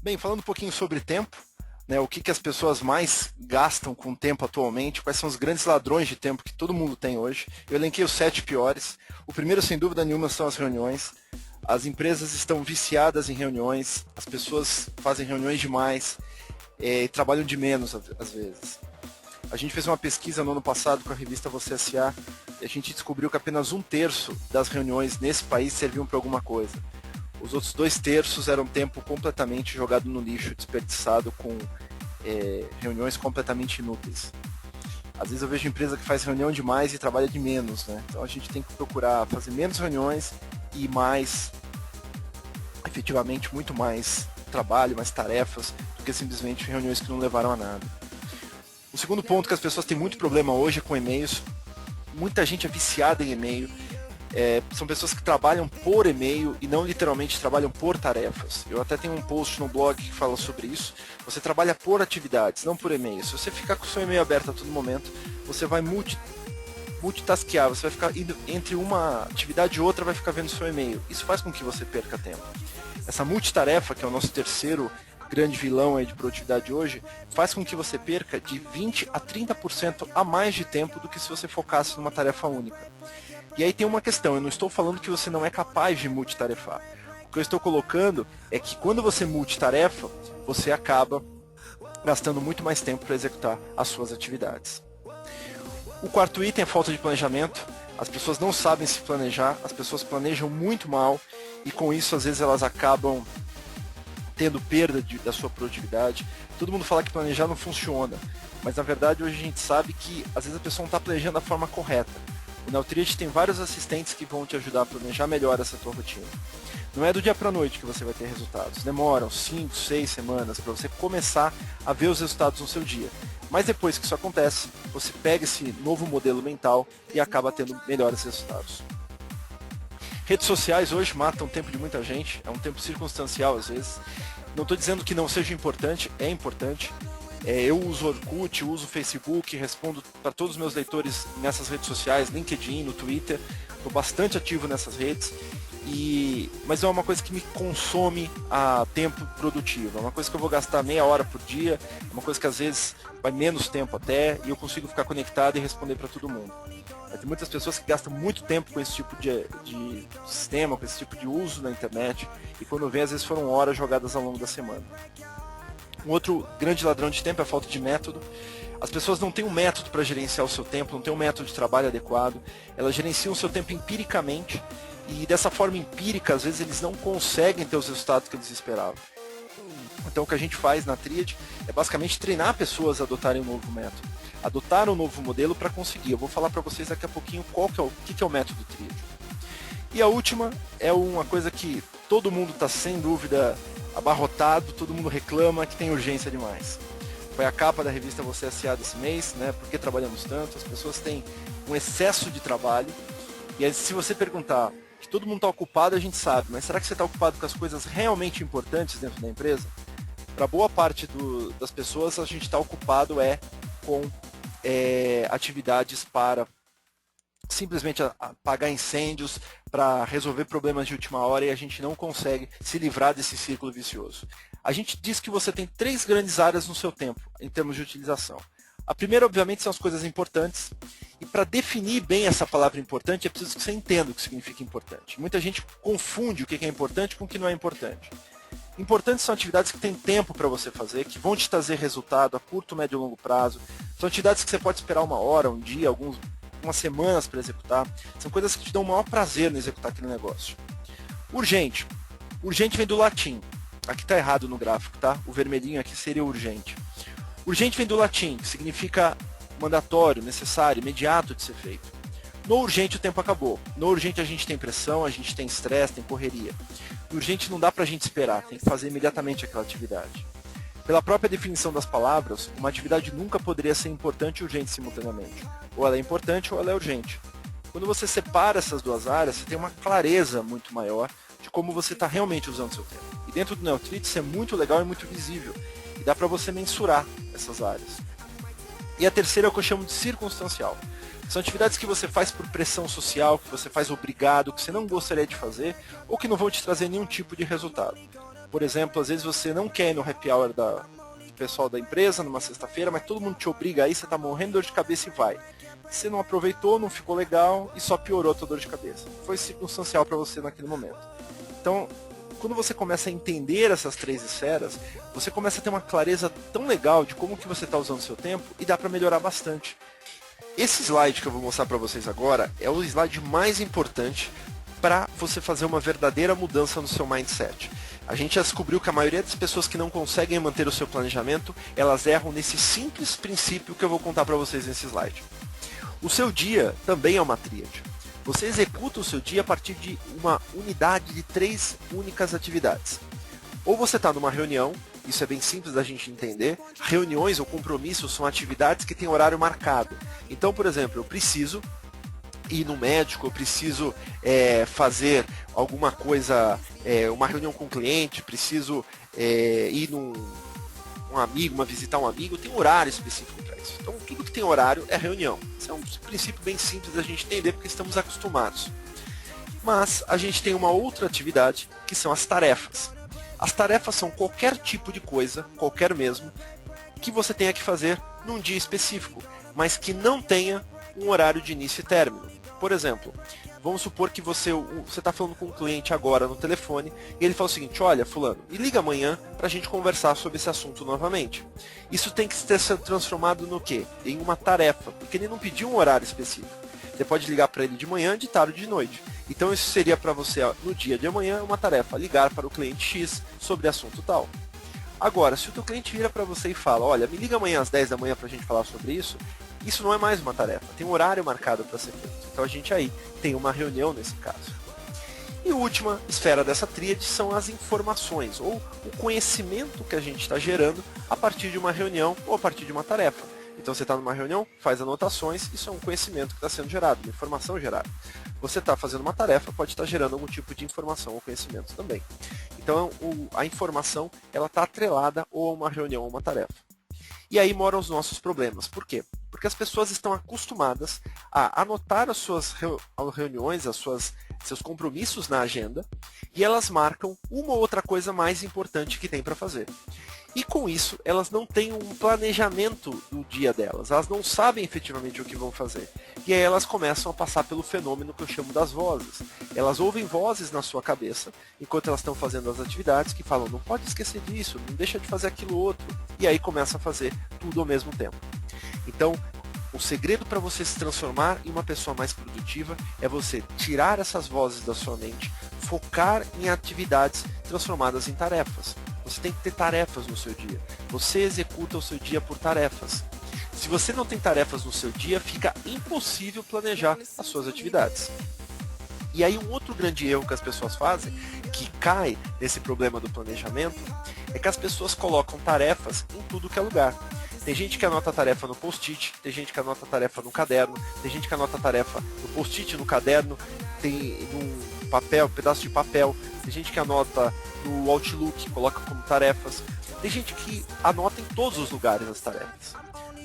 Bem, falando um pouquinho sobre tempo, né, o que as pessoas mais gastam com tempo atualmente, quais são os grandes ladrões de tempo que todo mundo tem hoje. Eu elenquei os 7 piores. O primeiro, sem dúvida nenhuma, são as reuniões. As empresas estão viciadas em reuniões, as pessoas fazem reuniões demais e trabalham de menos às vezes. A gente fez uma pesquisa no ano passado com a revista Você S.A. e a gente descobriu que apenas 1/3 das reuniões nesse país serviam para alguma coisa. Os outros 2/3 eram tempo completamente jogado no lixo, desperdiçado com reuniões completamente inúteis. Às vezes eu vejo empresa que faz reunião demais e trabalha de menos, né? Então a gente tem que procurar fazer menos reuniões e mais, efetivamente, muito mais trabalho, mais tarefas, do que simplesmente reuniões que não levaram a nada. O segundo ponto que as pessoas têm muito problema hoje é com e-mails. Muita gente é viciada em e-mail. São pessoas que trabalham por e-mail e não literalmente trabalham por tarefas. Eu até tenho um post no blog que fala sobre isso. Você trabalha por atividades, não por e-mail. Se você ficar com o seu e-mail aberto a todo momento, você vai multitasquear, você vai ficar indo entre uma atividade e outra, vai ficar vendo o seu e-mail. Isso faz com que você perca tempo. Essa multitarefa, que é o nosso terceiro grande vilão aí de produtividade hoje, faz com que você perca de 20 a 30% a mais de tempo do que se você focasse numa tarefa única. E aí tem uma questão, eu não estou falando que você não é capaz de multitarefar. O que eu estou colocando é que quando você multitarefa, você acaba gastando muito mais tempo para executar as suas atividades. O quarto item é falta de planejamento. As pessoas não sabem se planejar, as pessoas planejam muito mal e com isso às vezes elas acabam tendo perda da sua produtividade. Todo mundo fala que planejar não funciona, mas na verdade hoje a gente sabe que às vezes a pessoa não está planejando da forma correta. O Neltrid tem vários assistentes que vão te ajudar a planejar melhor essa tua rotina. Não é do dia para a noite que você vai ter resultados. Demoram 5, 6 semanas para você começar a ver os resultados no seu dia. Mas depois que isso acontece, você pega esse novo modelo mental e acaba tendo melhores resultados. Redes sociais hoje matam o tempo de muita gente. É um tempo circunstancial às vezes. Não estou dizendo que não seja importante, é importante. Eu uso Orkut, uso Facebook, respondo para todos os meus leitores nessas redes sociais, LinkedIn, no Twitter. Estou bastante ativo nessas redes, mas é uma coisa que me consome a tempo produtivo. É uma coisa que eu vou gastar meia hora por dia, é uma coisa que às vezes vai menos tempo até, e eu consigo ficar conectado e responder para todo mundo. Tem muitas pessoas que gastam muito tempo com esse tipo de sistema, com esse tipo de uso na internet, e quando vem, às vezes foram horas jogadas ao longo da semana. Um outro grande ladrão de tempo é a falta de método. As pessoas não têm um método para gerenciar o seu tempo, não têm um método de trabalho adequado. Elas gerenciam o seu tempo empiricamente e dessa forma empírica, às vezes, eles não conseguem ter os resultados que eles esperavam. Então o que a gente faz na Tríade é basicamente treinar pessoas a adotarem um novo método, adotar um novo modelo para conseguir. Eu vou falar para vocês daqui a pouquinho o que é o método Tríade. E a última é uma coisa que todo mundo está sem dúvida abarrotado, todo mundo reclama que tem urgência demais. Foi a capa da revista Você S.A. desse mês, né? Por que trabalhamos tanto? As pessoas têm um excesso de trabalho. E aí, se você perguntar que todo mundo está ocupado, a gente sabe, mas será que você está ocupado com as coisas realmente importantes dentro da empresa? Para boa parte das pessoas, a gente está ocupado com atividades para simplesmente apagar incêndios, para resolver problemas de última hora, e a gente não consegue se livrar desse círculo vicioso. A gente diz que você tem 3 grandes áreas no seu tempo, em termos de utilização. A primeira, obviamente, são as coisas importantes, e para definir bem essa palavra importante, é preciso que você entenda o que significa importante. Muita gente confunde o que é importante com o que não é importante. Importantes são atividades que tem tempo para você fazer, que vão te trazer resultado a curto, médio e longo prazo. São atividades que você pode esperar 1 hora, um dia, algumas semanas para executar. São coisas que te dão o maior prazer no executar aquele negócio. Urgente. Urgente vem do latim. Aqui está errado no gráfico, tá? O vermelhinho aqui seria urgente. Urgente vem do latim, que significa mandatório, necessário, imediato de ser feito. No urgente o tempo acabou. No urgente a gente tem pressão, a gente tem estresse, tem correria. No urgente não dá para a gente esperar, tem que fazer imediatamente aquela atividade. Pela própria definição das palavras, uma atividade nunca poderia ser importante e urgente simultaneamente. Ou ela é importante ou ela é urgente. Quando você separa essas duas áreas, você tem uma clareza muito maior de como você está realmente usando seu tempo. E dentro do Neltrid isso é muito legal e muito visível. E dá para você mensurar essas áreas. E a terceira é o que eu chamo de circunstancial. São atividades que você faz por pressão social, que você faz obrigado, que você não gostaria de fazer, ou que não vão te trazer nenhum tipo de resultado. Por exemplo, às vezes você não quer ir no happy hour do pessoal da empresa numa sexta-feira, mas todo mundo te obriga aí, você está morrendo de dor de cabeça e vai. Você não aproveitou, não ficou legal e só piorou a tua dor de cabeça. Foi circunstancial para você naquele momento. Então, quando você começa a entender essas 3 esferas, você começa a ter uma clareza tão legal de como que você está usando o seu tempo e dá para melhorar bastante. Esse slide que eu vou mostrar para vocês agora é o slide mais importante para você fazer uma verdadeira mudança no seu mindset. A gente já descobriu que a maioria das pessoas que não conseguem manter o seu planejamento, elas erram nesse simples princípio que eu vou contar para vocês nesse slide. O seu dia também é uma tríade. Você executa o seu dia a partir de uma unidade de 3 únicas atividades. Ou você está numa reunião, isso é bem simples da gente entender. Reuniões ou compromissos são atividades que têm horário marcado. Então, por exemplo, eu preciso ir no médico, eu preciso fazer alguma coisa, uma reunião com o cliente, preciso ir num amigo, visitar um amigo, tem um horário específico para isso. Então, tudo que tem horário é reunião. Isso é um princípio bem simples da gente entender, porque estamos acostumados. Mas a gente tem uma outra atividade, que são as tarefas. As tarefas são qualquer tipo de coisa, qualquer mesmo, que você tenha que fazer num dia específico, mas que não tenha um horário de início e término. Por exemplo, vamos supor que você está falando com um cliente agora no telefone e ele fala o seguinte: olha, fulano, me liga amanhã para a gente conversar sobre esse assunto novamente. Isso tem que ser transformado no quê? Em uma tarefa, porque ele não pediu um horário específico. Você pode ligar para ele de manhã, de tarde ou de noite. Então isso seria para você, no dia de amanhã, uma tarefa: ligar para o cliente X sobre assunto tal. Agora, se o teu cliente vira para você e fala: olha, me liga amanhã às 10 da manhã para a gente falar sobre isso, isso não é mais uma tarefa, tem um horário marcado para ser feito. Então a gente aí tem uma reunião nesse caso. E a última esfera dessa tríade são as informações, ou o conhecimento que a gente está gerando a partir de uma reunião ou a partir de uma tarefa. Então você está numa reunião, faz anotações, isso é um conhecimento que está sendo gerado, uma informação gerada. Você está fazendo uma tarefa, pode estar gerando algum tipo de informação ou conhecimento também. Então a informação ela está atrelada ou a uma reunião ou uma tarefa. E aí moram os nossos problemas. Por quê? Porque as pessoas estão acostumadas a anotar as suas reuniões, seus compromissos na agenda, e elas marcam uma ou outra coisa mais importante que tem para fazer. E com isso, elas não têm um planejamento do dia delas, elas não sabem efetivamente o que vão fazer. E aí elas começam a passar pelo fenômeno que eu chamo das vozes. Elas ouvem vozes na sua cabeça, enquanto elas estão fazendo as atividades, que falam: não pode esquecer disso, não deixa de fazer aquilo outro. E aí começa a fazer tudo ao mesmo tempo. Então, o segredo para você se transformar em uma pessoa mais produtiva é você tirar essas vozes da sua mente, focar em atividades transformadas em tarefas. Você tem que ter tarefas no seu dia. Você executa o seu dia por tarefas. Se você não tem tarefas no seu dia, fica impossível planejar as suas atividades. E aí um outro grande erro que as pessoas fazem, que cai nesse problema do planejamento, é que as pessoas colocam tarefas em tudo que é lugar. Tem gente que anota a tarefa no post-it, tem gente que anota a tarefa no caderno, tem gente que anota a tarefa no post-it, no caderno, tem num papel, pedaço de papel, tem gente que anota no Outlook, coloca como tarefas, tem gente que anota em todos os lugares as tarefas.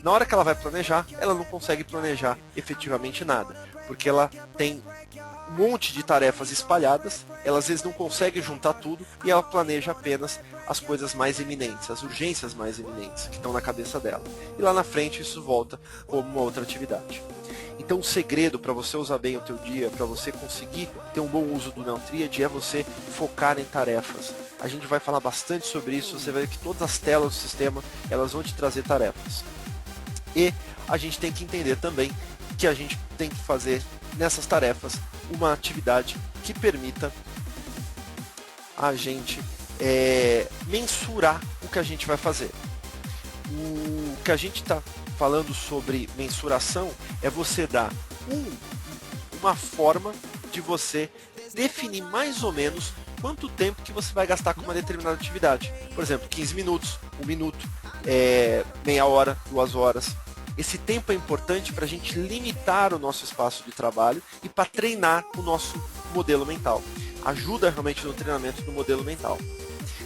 Na hora que ela vai planejar, ela não consegue planejar efetivamente nada, porque ela tem um monte de tarefas espalhadas, ela às vezes não consegue juntar tudo e ela planeja apenas as coisas mais eminentes, as urgências mais eminentes que estão na cabeça dela. E lá na frente isso volta como uma outra atividade. Então o segredo para você usar bem o teu dia, para você conseguir ter um bom uso do Neotríade, é você focar em tarefas. A gente vai falar bastante sobre isso, você vai ver que todas as telas do sistema, elas vão te trazer tarefas. E a gente tem que entender também que a gente tem que fazer nessas tarefas uma atividade que permita a gente mensurar o que a gente vai fazer. O que a gente está falando sobre mensuração é você dar uma forma de você definir mais ou menos quanto tempo que você vai gastar com uma determinada atividade. Por exemplo, 15 minutos, 1 minuto, meia hora, 2 horas. Esse tempo é importante para a gente limitar o nosso espaço de trabalho e para treinar o nosso modelo mental. Ajuda realmente no treinamento do modelo mental.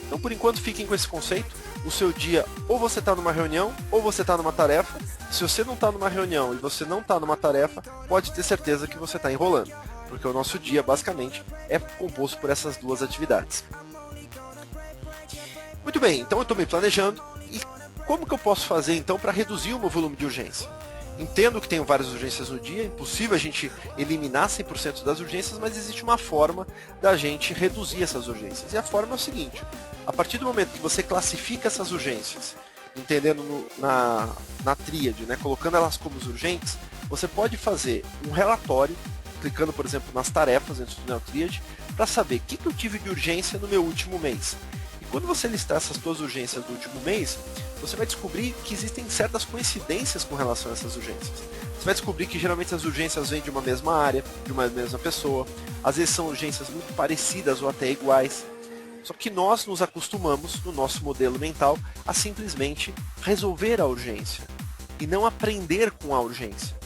Então, por enquanto, fiquem com esse conceito. O seu dia, ou você está numa reunião, ou você está numa tarefa. Se você não está numa reunião e você não está numa tarefa, pode ter certeza que você está enrolando. Porque o nosso dia, basicamente, é composto por essas duas atividades. Muito bem, então eu estou me planejando e como que eu posso fazer então para reduzir o meu volume de urgência? Entendo que tenho várias urgências no dia, é impossível a gente eliminar 100% das urgências, mas existe uma forma da gente reduzir essas urgências. E a forma é o seguinte, a partir do momento que você classifica essas urgências, entendendo na tríade, né, colocando elas como urgentes, você pode fazer um relatório, clicando, por exemplo, nas tarefas dentro do NeoTríade, para saber o que eu tive de urgência no meu último mês. E quando você listar essas suas urgências do último mês, você vai descobrir que existem certas coincidências com relação a essas urgências. Você vai descobrir que geralmente as urgências vêm de uma mesma área, de uma mesma pessoa, às vezes são urgências muito parecidas ou até iguais. Só que nós nos acostumamos, no nosso modelo mental, a simplesmente resolver a urgência e não aprender com a urgência.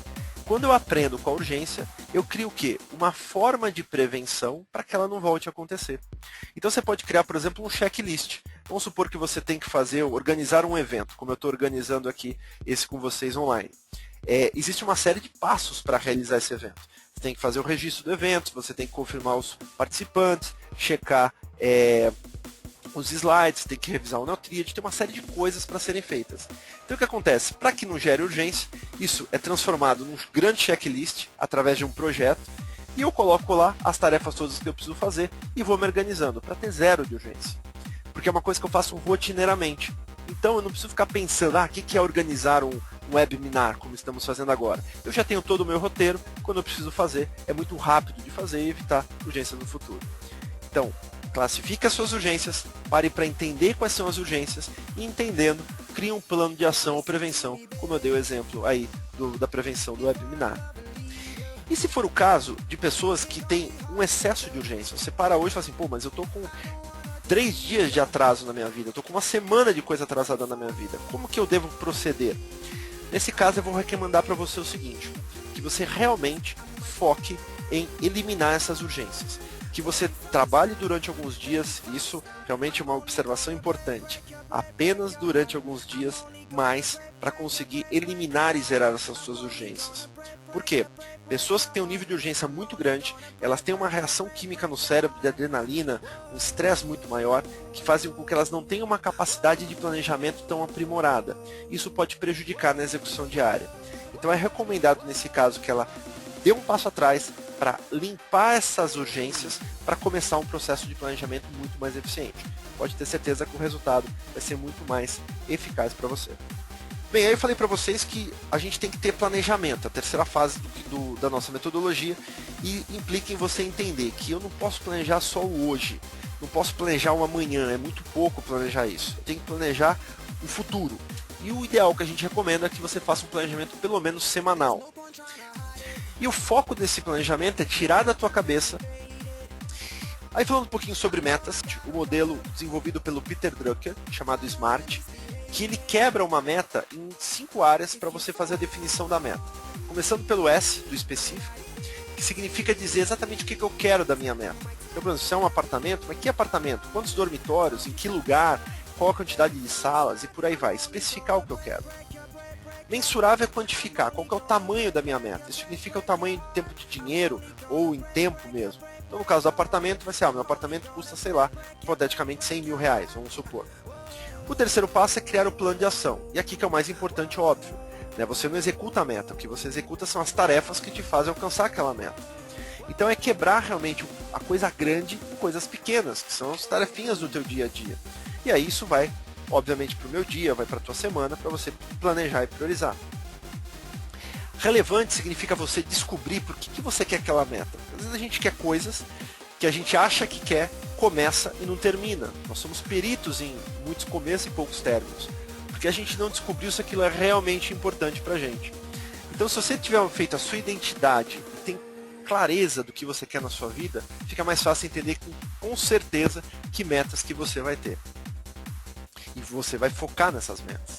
Quando eu aprendo com a urgência, eu crio o quê? Uma forma de prevenção para que ela não volte a acontecer. Então você pode criar, por exemplo, um checklist. Vamos supor que você tem que organizar um evento, como eu estou organizando aqui esse com vocês online. Existe uma série de passos para realizar esse evento. Você tem que fazer o registro do evento, você tem que confirmar os participantes, checar os slides, tem que revisar o NeoTríade, tem uma série de coisas para serem feitas. Então o que acontece? Para que não gere urgência, isso é transformado num grande checklist através de um projeto e eu coloco lá as tarefas todas que eu preciso fazer e vou me organizando para ter zero de urgência. Porque é uma coisa que eu faço rotineiramente. Então eu não preciso ficar pensando, o que é organizar um webinar, como estamos fazendo agora. Eu já tenho todo o meu roteiro, quando eu preciso fazer, é muito rápido de fazer e evitar urgência no futuro. Então, classifique as suas urgências, pare para entender quais são as urgências e entendendo, crie um plano de ação ou prevenção, como eu dei o exemplo aí da prevenção do webinar. E se for o caso de pessoas que têm um excesso de urgência, você para hoje e fala assim, mas eu estou com 3 dias de atraso na minha vida, eu estou com uma semana de coisa atrasada na minha vida, como que eu devo proceder? Nesse caso eu vou recomendar para você o seguinte, que você realmente foque em eliminar essas urgências. Que você trabalhe durante alguns dias, isso realmente é uma observação importante, apenas durante alguns dias mais para conseguir eliminar e zerar essas suas urgências. Por quê? Pessoas que têm um nível de urgência muito grande, elas têm uma reação química no cérebro de adrenalina, um estresse muito maior, que fazem com que elas não tenham uma capacidade de planejamento tão aprimorada. Isso pode prejudicar na execução diária. Então é recomendado nesse caso que ela dê um passo atrás para limpar essas urgências para começar um processo de planejamento muito mais eficiente. Pode ter certeza que o resultado vai ser muito mais eficaz para você. Bem, aí eu falei para vocês que a gente tem que ter planejamento, a terceira fase da nossa metodologia, e implica em você entender que eu não posso planejar só o hoje, não posso planejar o amanhã, é muito pouco planejar isso. Eu tenho que planejar o futuro. E o ideal que a gente recomenda é que você faça um planejamento pelo menos semanal. E o foco desse planejamento é tirar da tua cabeça. Aí falando um pouquinho sobre metas, o modelo desenvolvido pelo Peter Drucker, chamado SMART, que ele quebra uma meta em 5 áreas para você fazer a definição da meta. Começando pelo S, do específico, que significa dizer exatamente o que eu quero da minha meta. Então, por exemplo, se é um apartamento, mas que apartamento? Quantos dormitórios? Em que lugar? Qual a quantidade de salas? E por aí vai. Especificar o que eu quero. Mensurável é quantificar. Qual que é o tamanho da minha meta? Isso significa o tamanho de tempo de dinheiro ou em tempo mesmo. Então, no caso do apartamento, vai ser, meu apartamento custa, sei lá, hipoteticamente 100 mil reais, vamos supor. O terceiro passo é criar o plano de ação. E aqui que é o mais importante, óbvio. Né? Você não executa a meta, o que você executa são as tarefas que te fazem alcançar aquela meta. Então é quebrar realmente a coisa grande em coisas pequenas, que são as tarefinhas do teu dia a dia. E aí isso vai, obviamente, para o meu dia, vai para a tua semana, para você planejar e priorizar. Relevante significa você descobrir por que você quer aquela meta. Às vezes a gente quer coisas que a gente acha que quer, começa e não termina. Nós somos peritos em muitos começos e poucos términos, porque a gente não descobriu se aquilo é realmente importante pra gente. Então, se você tiver feito a sua identidade e tem clareza do que você quer na sua vida, fica mais fácil entender com certeza que metas que você vai ter. E você vai focar nessas metas.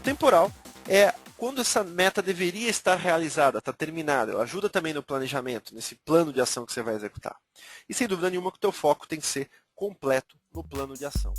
Temporal é quando essa meta deveria estar realizada, está terminada. Ela ajuda também no planejamento, nesse plano de ação que você vai executar. E sem dúvida nenhuma que o teu foco tem que ser completo no plano de ação.